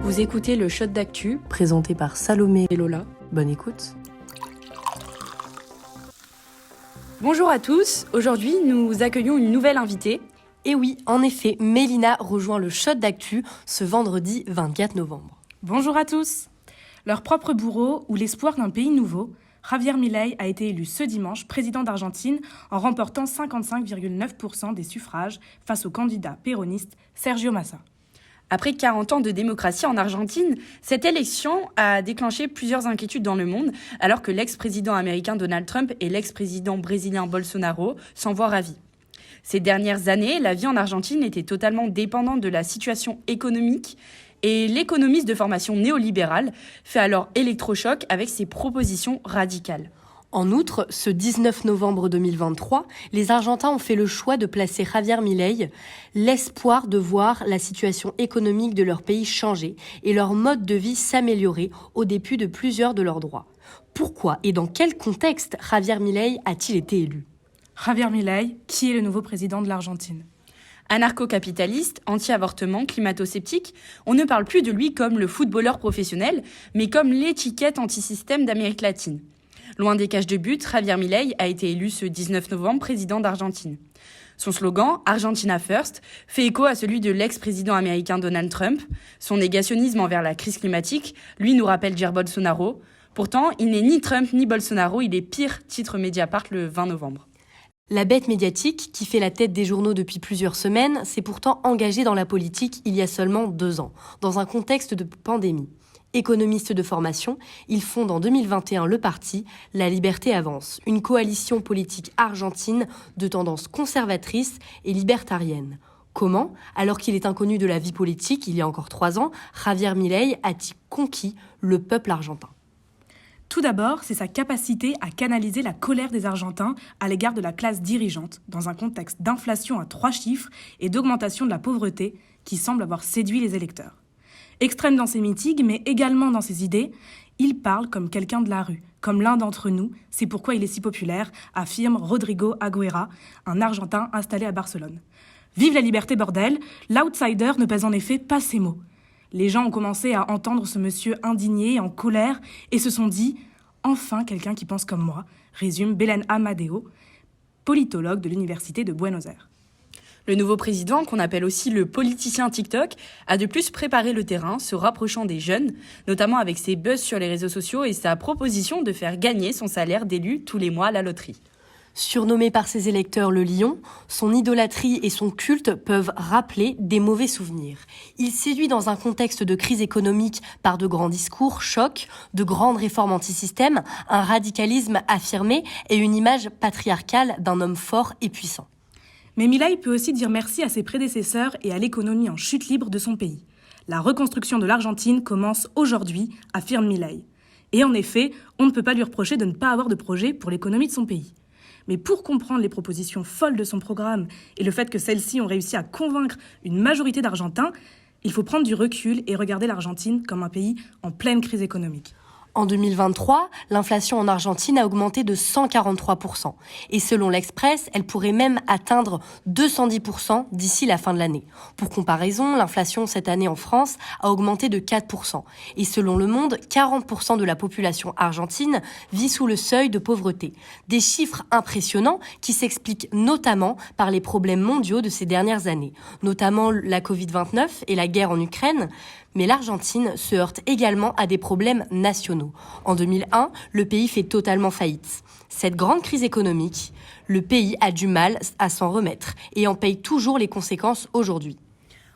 Vous écoutez le Shot d'actu, présenté par Salomé et Lola. Bonne écoute. Bonjour à tous, aujourd'hui nous accueillons une nouvelle invitée. Et oui, en effet, Mélina rejoint le Shot d'actu ce vendredi 24 novembre. Bonjour à tous. Leur propre bourreau ou l'espoir d'un pays nouveau, Javier Milei a été élu ce dimanche président d'Argentine en remportant 55,9% des suffrages face au candidat péroniste Sergio Massa. Après 40 ans de démocratie en Argentine, cette élection a déclenché plusieurs inquiétudes dans le monde, alors que l'ex-président américain Donald Trump et l'ex-président brésilien Bolsonaro s'en voient ravis. Ces dernières années, la vie en Argentine était totalement dépendante de la situation économique et l'économiste de formation néolibérale fait alors électrochoc avec ses propositions radicales. En outre, ce 19 novembre 2023, les Argentins ont fait le choix de placer Javier Milei, l'espoir de voir la situation économique de leur pays changer et leur mode de vie s'améliorer au dépit de plusieurs de leurs droits. Pourquoi et dans quel contexte Javier Milei a-t-il été élu ? Javier Milei, qui est le nouveau président de l'Argentine ? Anarcho-capitaliste, anti-avortement, climato-sceptique, on ne parle plus de lui comme le footballeur professionnel, mais comme l'étiquette anti-système d'Amérique latine. Loin des cages de but, Javier Milei a été élu ce 19 novembre président d'Argentine. Son slogan « Argentina First » fait écho à celui de l'ex-président américain Donald Trump. Son négationnisme envers la crise climatique, lui, nous rappelle Jair Bolsonaro. Pourtant, il n'est ni Trump ni Bolsonaro, il est pire, titre Mediapart le 20 novembre. La bête médiatique, qui fait la tête des journaux depuis plusieurs semaines, s'est pourtant engagée dans la politique il y a seulement 2 ans, dans un contexte de pandémie. Économiste de formation, il fonde en 2021 le parti La Liberté Avance, une coalition politique argentine de tendance conservatrice et libertarienne. Comment, alors qu'il est inconnu de la vie politique il y a encore 3 ans, Javier Milei a-t-il conquis le peuple argentin ? Tout d'abord, c'est sa capacité à canaliser la colère des Argentins à l'égard de la classe dirigeante, dans un contexte d'inflation à 3 chiffres et d'augmentation de la pauvreté qui semble avoir séduit les électeurs. Extrême dans ses meetings, mais également dans ses idées, il parle comme quelqu'un de la rue, comme l'un d'entre nous, c'est pourquoi il est si populaire, affirme Rodrigo Agüera, un Argentin installé à Barcelone. Vive la liberté, bordel, l'outsider ne pèse en effet pas ses mots. Les gens ont commencé à entendre ce monsieur indigné, en colère, et se sont dit « Enfin quelqu'un qui pense comme moi », résume Belén Amadeo, politologue de l'Université de Buenos Aires. Le nouveau président, qu'on appelle aussi le politicien TikTok, a de plus préparé le terrain, se rapprochant des jeunes, notamment avec ses buzz sur les réseaux sociaux et sa proposition de faire gagner son salaire d'élu tous les mois à la loterie. Surnommé par ses électeurs le lion, son idolâtrie et son culte peuvent rappeler des mauvais souvenirs. Il séduit dans un contexte de crise économique par de grands discours, chocs, de grandes réformes anti-système, un radicalisme affirmé et une image patriarcale d'un homme fort et puissant. Mais Milei peut aussi dire merci à ses prédécesseurs et à l'économie en chute libre de son pays. La reconstruction de l'Argentine commence aujourd'hui, affirme Milei. Et en effet, on ne peut pas lui reprocher de ne pas avoir de projet pour l'économie de son pays. Mais pour comprendre les propositions folles de son programme et le fait que celles-ci ont réussi à convaincre une majorité d'Argentins, il faut prendre du recul et regarder l'Argentine comme un pays en pleine crise économique. En 2023, l'inflation en Argentine a augmenté de 143%. Et selon l'Express, elle pourrait même atteindre 210% d'ici la fin de l'année. Pour comparaison, l'inflation cette année en France a augmenté de 4%. Et selon Le Monde, 40% de la population argentine vit sous le seuil de pauvreté. Des chiffres impressionnants qui s'expliquent notamment par les problèmes mondiaux de ces dernières années, notamment la Covid-19 et la guerre en Ukraine. Mais l'Argentine se heurte également à des problèmes nationaux. En 2001, le pays fait totalement faillite. Cette grande crise économique, le pays a du mal à s'en remettre et en paye toujours les conséquences aujourd'hui.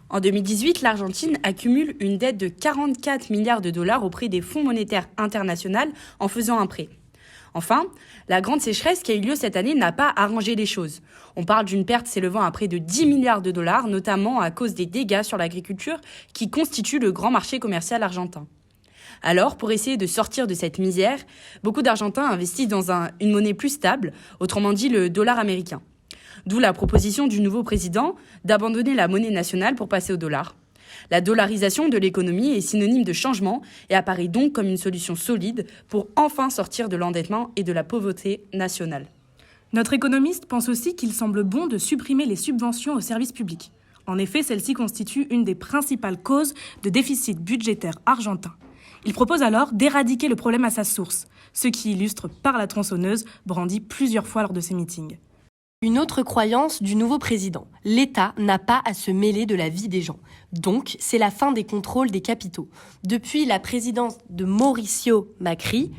En 2018, l'Argentine accumule une dette de 44 milliards de dollars auprès des Fonds monétaires internationaux en faisant un prêt. Enfin, la grande sécheresse qui a eu lieu cette année n'a pas arrangé les choses. On parle d'une perte s'élevant à près de 10 milliards de dollars, notamment à cause des dégâts sur l'agriculture qui constituent le grand marché commercial argentin. Alors, pour essayer de sortir de cette misère, beaucoup d'Argentins investissent dans une monnaie plus stable, autrement dit le dollar américain. D'où la proposition du nouveau président d'abandonner la monnaie nationale pour passer au dollar. La dollarisation de l'économie est synonyme de changement et apparaît donc comme une solution solide pour enfin sortir de l'endettement et de la pauvreté nationale. Notre économiste pense aussi qu'il semble bon de supprimer les subventions aux services publics. En effet, celle-ci constitue une des principales causes de déficit budgétaire argentin. Il propose alors d'éradiquer le problème à sa source, ce qui illustre par la tronçonneuse brandie plusieurs fois lors de ses meetings. Une autre croyance du nouveau président. L'État n'a pas à se mêler de la vie des gens. Donc, c'est la fin des contrôles des capitaux. Depuis la présidence de Mauricio Macri,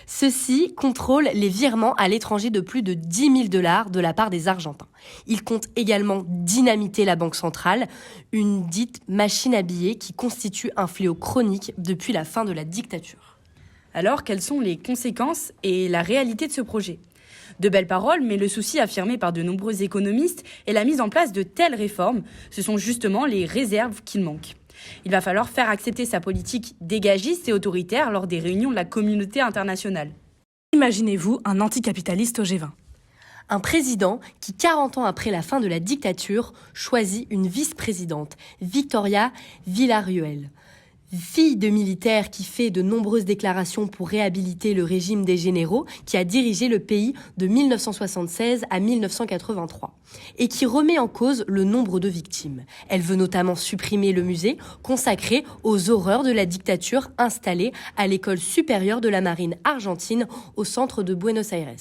ceux-ci contrôlent les virements à l'étranger de plus de 10 000 $ de la part des Argentins. Ils comptent également dynamiter la Banque centrale, une dite machine à billets qui constitue un fléau chronique depuis la fin de la dictature. Alors, quelles sont les conséquences et la réalité de ce projet ? De belles paroles, mais le souci affirmé par de nombreux économistes est la mise en place de telles réformes. Ce sont justement les réserves qu'il manque. Il va falloir faire accepter sa politique dégagiste et autoritaire lors des réunions de la communauté internationale. Imaginez-vous un anticapitaliste au G20. Un président qui, 40 ans après la fin de la dictature, choisit une vice-présidente, Victoria Villarruel. Fille de militaire qui fait de nombreuses déclarations pour réhabiliter le régime des généraux, qui a dirigé le pays de 1976 à 1983 et qui remet en cause le nombre de victimes. Elle veut notamment supprimer le musée consacré aux horreurs de la dictature installé à l'École supérieure de la marine argentine au centre de Buenos Aires.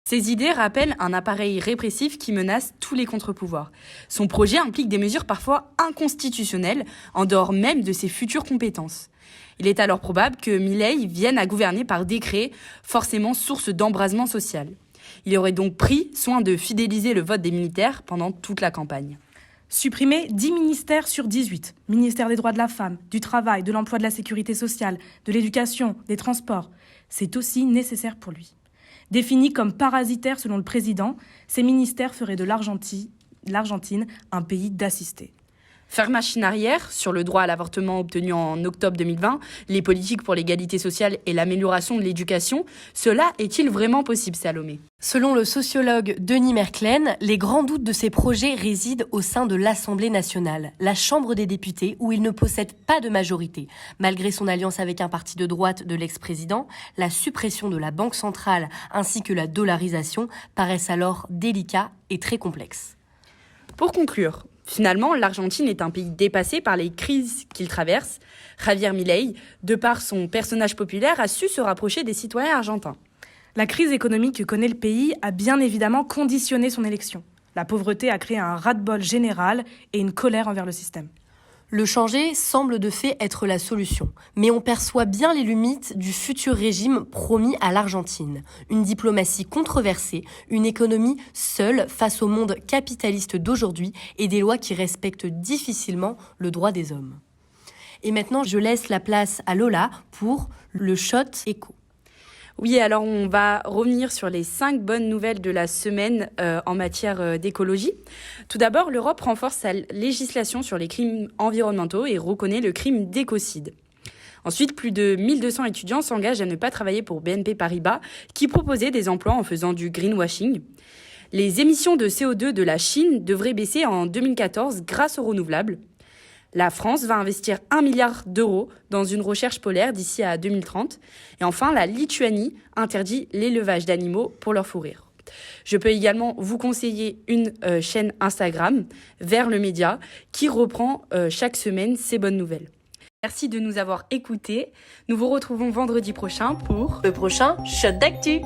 Ces idées rappellent un appareil répressif qui menace tous les contre-pouvoirs. Son projet implique des mesures parfois inconstitutionnelles, en dehors même de ses futures compétences. Il est alors probable que Milei vienne à gouverner par décret, forcément source d'embrasement social. Il aurait donc pris soin de fidéliser le vote des militaires pendant toute la campagne. Supprimer 10 ministères sur 18. Ministère des droits de la femme, du travail, de l'emploi, de la sécurité sociale, de l'éducation, des transports. C'est aussi nécessaire pour lui. Définis comme parasitaires selon le président, ces ministères feraient de l'Argentine un pays d'assistés. Faire machine arrière sur le droit à l'avortement obtenu en octobre 2020, les politiques pour l'égalité sociale et l'amélioration de l'éducation, cela est-il vraiment possible, Salomé ? Selon le sociologue Denis Merklen, les grands doutes de ces projets résident au sein de l'Assemblée nationale, la Chambre des députés, où il ne possède pas de majorité. Malgré son alliance avec un parti de droite de l'ex-président, la suppression de la Banque centrale ainsi que la dollarisation paraissent alors délicats et très complexes. Pour conclure, finalement, l'Argentine est un pays dépassé par les crises qu'il traverse. Javier Milei, de par son personnage populaire, a su se rapprocher des citoyens argentins. La crise économique que connaît le pays a bien évidemment conditionné son élection. La pauvreté a créé un ras-de-bol général et une colère envers le système. Le changer semble de fait être la solution, mais on perçoit bien les limites du futur régime promis à l'Argentine. Une diplomatie controversée, une économie seule face au monde capitaliste d'aujourd'hui et des lois qui respectent difficilement le droit des hommes. Et maintenant, je laisse la place à Lola pour le Shot Éco. Oui, alors on va revenir sur les 5 bonnes nouvelles de la semaine en matière d'écologie. Tout d'abord, l'Europe renforce sa législation sur les crimes environnementaux et reconnaît le crime d'écocide. Ensuite, plus de 1200 étudiants s'engagent à ne pas travailler pour BNP Paribas, qui proposait des emplois en faisant du greenwashing. Les émissions de CO2 de la Chine devraient baisser en 2014 grâce aux renouvelables. La France va investir 1 milliard d'euros dans une recherche polaire d'ici à 2030. Et enfin, la Lituanie interdit l'élevage d'animaux pour leur fourrure. Je peux également vous conseiller une chaîne Instagram, Vers le Média, qui reprend chaque semaine ces bonnes nouvelles. Merci de nous avoir écoutés. Nous vous retrouvons vendredi prochain pour le prochain Shot d'actu.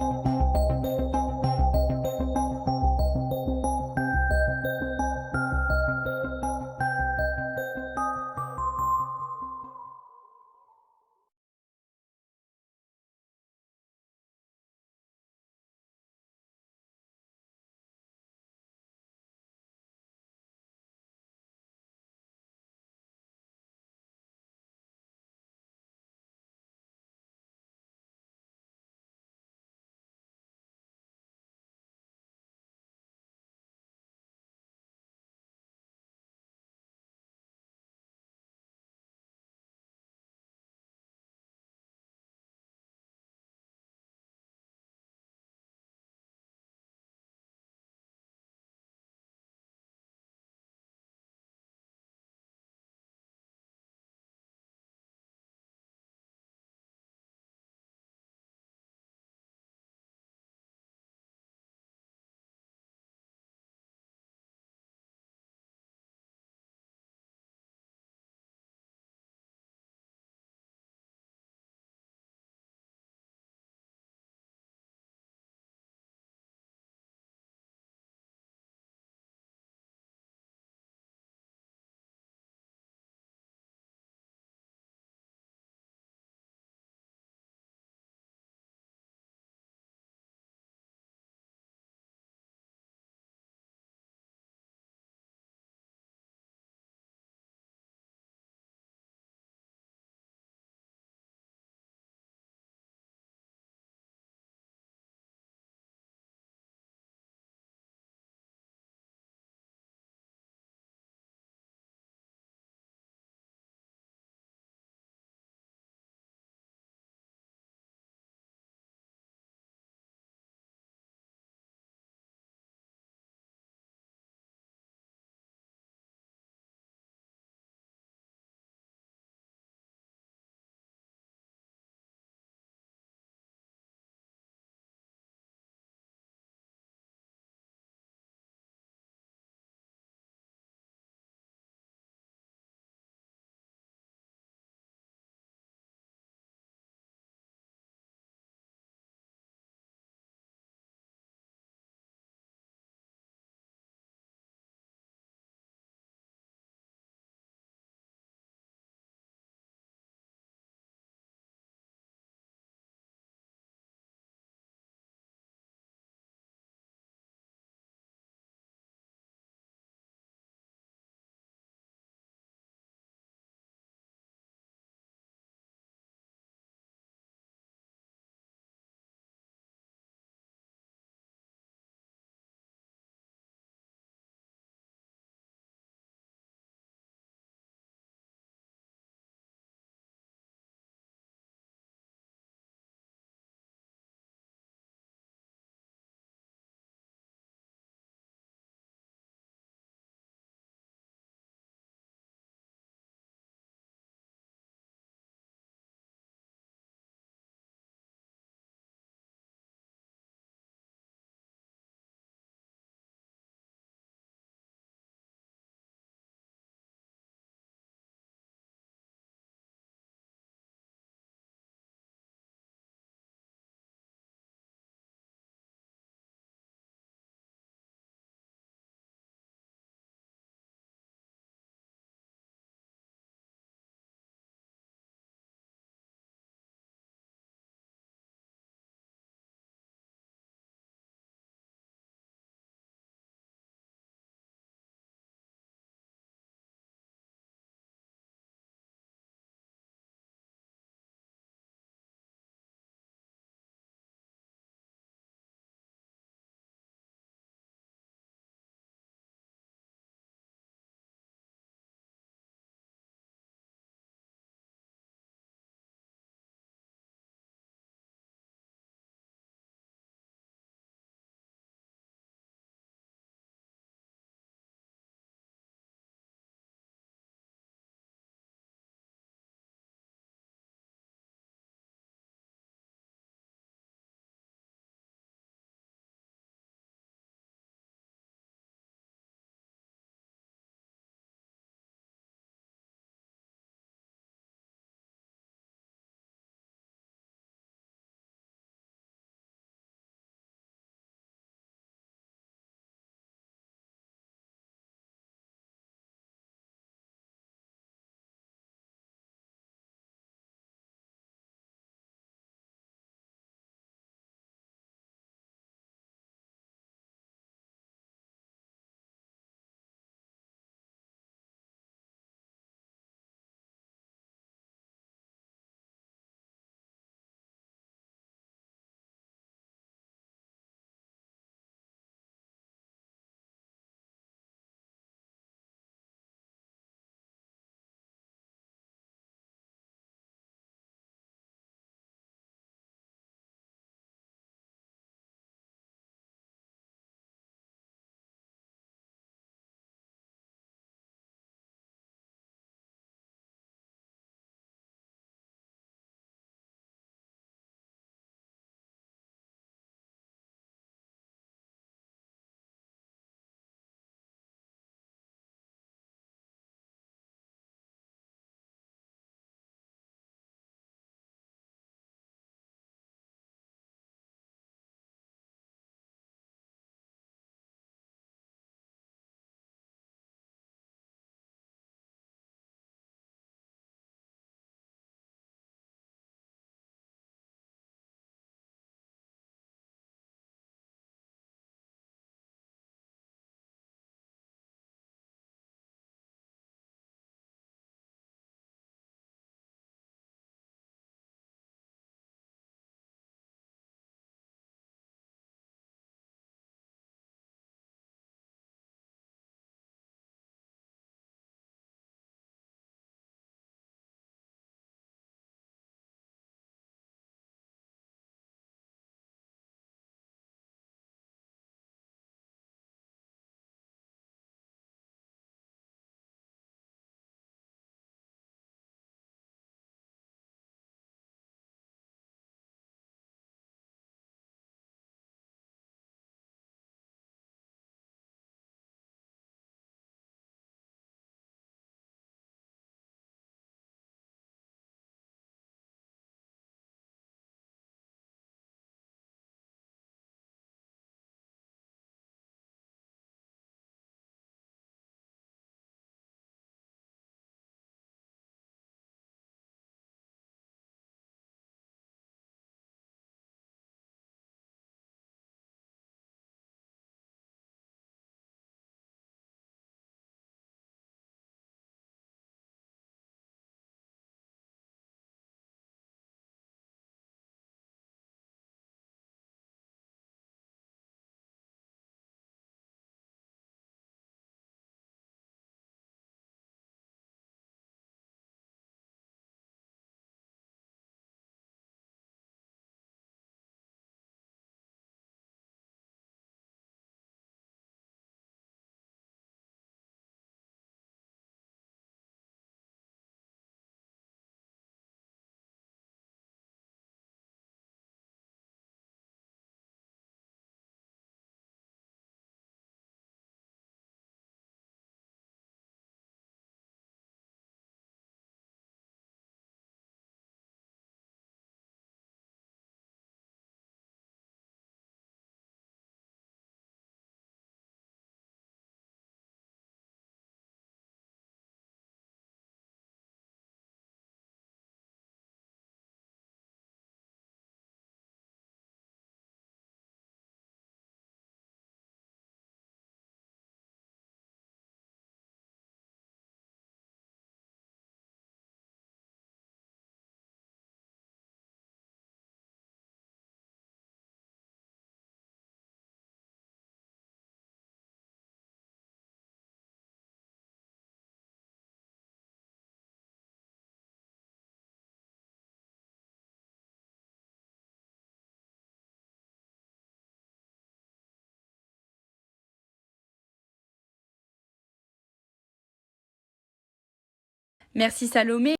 Merci Salomé.